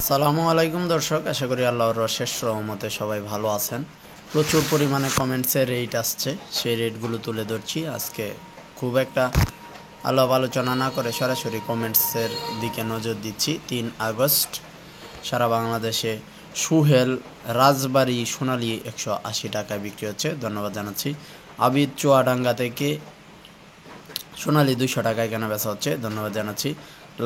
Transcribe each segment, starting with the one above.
আসসালামু আলাইকুম দর্শক, আশা করি আল্লাহর অশেষ রহমতে সবাই ভালো আছেন। প্রচুর পরিমাণে কমেন্টসের রেট আসছে, সেই রেটগুলো তুলে ধরছি। আজকে খুব একটা আলাপ আলোচনা না করে সরাসরি কমেন্টসের দিকে নজর দিচ্ছি। 3 আগস্ট সারা বাংলাদেশে সুহেল রাজবাড়ি সোনালী 180 টাকায় বিক্রি হচ্ছে, ধন্যবাদ জানাচ্ছি। আবিদ চুয়াডাঙ্গা থেকে সোনালী 200 টাকায় কেনা বেচা হচ্ছে, ধন্যবাদ জানাচ্ছি।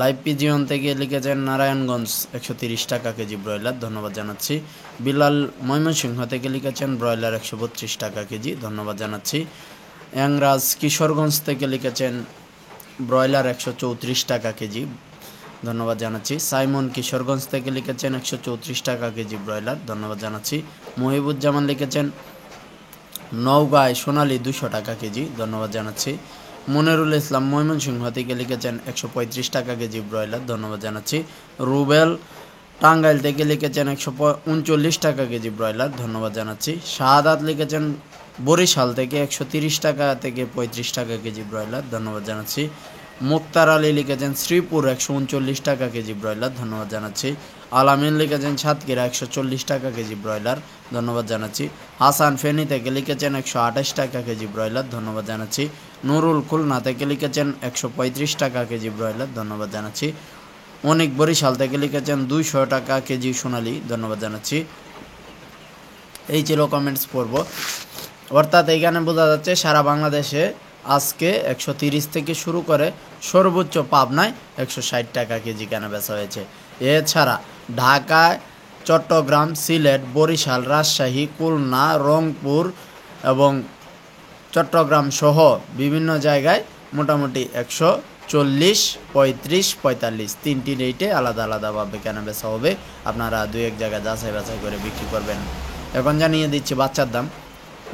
লাইভ পিজিয়ন থেকে লিখেছেন নারায়ণগঞ্জ 130 টাকা কেজি ব্রয়লার, ধন্যবাদ জানাচ্ছি। বিলাল ময়মনসিংহ থেকে লিখেছেন ব্রয়লার 132 টাকা কেজি, ধন্যবাদ জানাচ্ছি। ইয়াংরাজ কিশোরগঞ্জ থেকে লিখেছেন ব্রয়লার 134 টাকা কেজি, ধন্যবাদ জানাচ্ছি। সাইমন কিশোরগঞ্জ থেকে লিখেছেন 134 টাকা কেজি ব্রয়লার, ধন্যবাদ জানাচ্ছি। মহিবুজ্জামান লিখেছেন নওগাঁয় সোনালী 200 টাকা কেজি, ধন্যবাদ জানাচ্ছি। মনিরুল ইসলাম ময়মনসিংহ থেকে লিখেছেন 135 টাকা কেজি ব্রয়লার, ধন্যবাদ জানাচ্ছি। রুবেল টাঙ্গাইল থেকে লিখেছেন 139 টাকা কেজি ব্রয়লার, ধন্যবাদ জানাচ্ছি। শাহাদাত লিখেছেন বরিশাল থেকে 130 টাকা থেকে 35 টাকা কেজি ব্রয়লার, ধন্যবাদ জানাচ্ছি। মুক্তার আলী লিখেছেন শ্রীপুর 139 টাকা কেজি ব্রয়লার, ধন্যবাদ জানাচ্ছি। আলামিন লিখেছেন সাতক্ষীরা 140 টাকা কেজি ব্রয়লার, ধন্যবাদ জানাচ্ছি। হাসান ফেনী থেকে লিখেছেন 128 টাকা কেজি ব্রয়লার, ধন্যবাদ জানাচ্ছি। নুরুল খুলনা থেকে লিখেছেন 135 টাকা কেজি ব্রয়লার, ধন্যবাদ জানাচ্ছি। অনেক বরিশাল থেকে লিখেছেন 200 টাকা কেজি সোনালী, ধন্যবাদ জানাচ্ছি। এই ছিল কমেন্টস পড়ব। অর্থাৎ এইখানে বোঝা যাচ্ছে সারা বাংলাদেশে আজকে 130 থেকে শুরু করে সর্বোচ্চ পাবনায় 160 টাকা কেজি কেনা বেচা হয়েছে। এছাড়া ঢাকায়, চট্টগ্রাম, সিলেট, বরিশাল, রাজশাহী, খুলনা, রংপুর এবং চট্টগ্রাম সহ বিভিন্ন জায়গায় মোটামুটি 140, 35, 45 তিনটি রেটে আলাদা আলাদাভাবে কেনা বেচা হবে। আপনারা 2-1 জায়গায় যাচাই বাছাই করে বিক্রি করবেন। এখন জানিয়ে দিচ্ছি বাচ্চার দাম।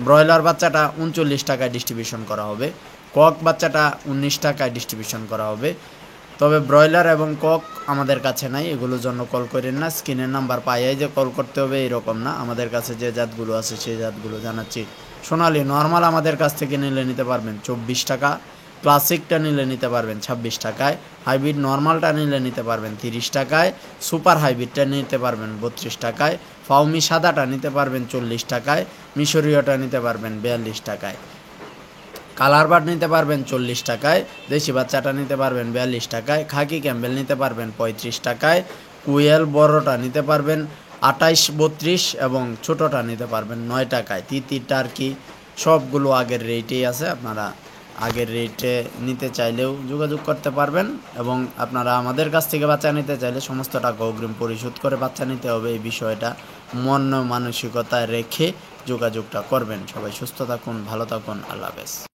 ব্রয়লার বাচ্চাটা 39 টাকায় ডিস্ট্রিবিউশন করা হবে, কক বাচ্চাটা 19 টাকায় ডিস্ট্রিবিউশন করা হবে। তবে ব্রয়লার এবং কক আমাদের কাছে নাই, এগুলোর জন্য কল করেন না। স্ক্রিনের নাম্বার পাইয়াই যে কল করতে হবে এরকম না, আমাদের কাছে যে জাতগুলো আছে সেই জাতগুলো জানাচ্ছি। সোনালী নর্মাল আমাদের কাছ থেকে নিলে নিতে পারবেন 24 টাকা, ক্লাসিকটা নিলে নিতে পারবেন 26 টাকায়, হাইব্রিড নর্মালটা নিলে নিতে পারবেন 30 টাকায়, সুপার হাইব্রিডটা নিতে পারবেন 32 টাকায়, ফাউমি সাদাটা নিতে পারবেন 40 টাকায়, মিশরীয়টা নিতে পারবেন 42 টাকায়, কালার বার্ড নিতে পারবেন 40 টাকায়, দেশি বাচ্চাটা নিতে পারবেন 42 টাকায়, খাকি ক্যাম্বেল নিতে পারবেন 35 টাকায়, কুয়েল বড়টা নিতে পারবেন 28, 32 এবং ছোটোটা নিতে পারবেন 9 টাকায়। তিতি টার্কি সবগুলো আগের রেটেই আছে, আপনারা আগের রেটে নিতে চাইলেও যোগাযোগ করতে পারবেন। এবং আপনারা আমাদের কাছ থেকে বাচ্চা নিতে চাইলে সমস্ত টাকা অগ্রিম পরিশোধ করে বাচ্চা নিতে হবে, এই বিষয়টা মন মানসিকতায় রেখে যোগাযোগটা করবেন। সবাই সুস্থ থাকুন, ভালো থাকুন, আল্লাহ হাফেজ।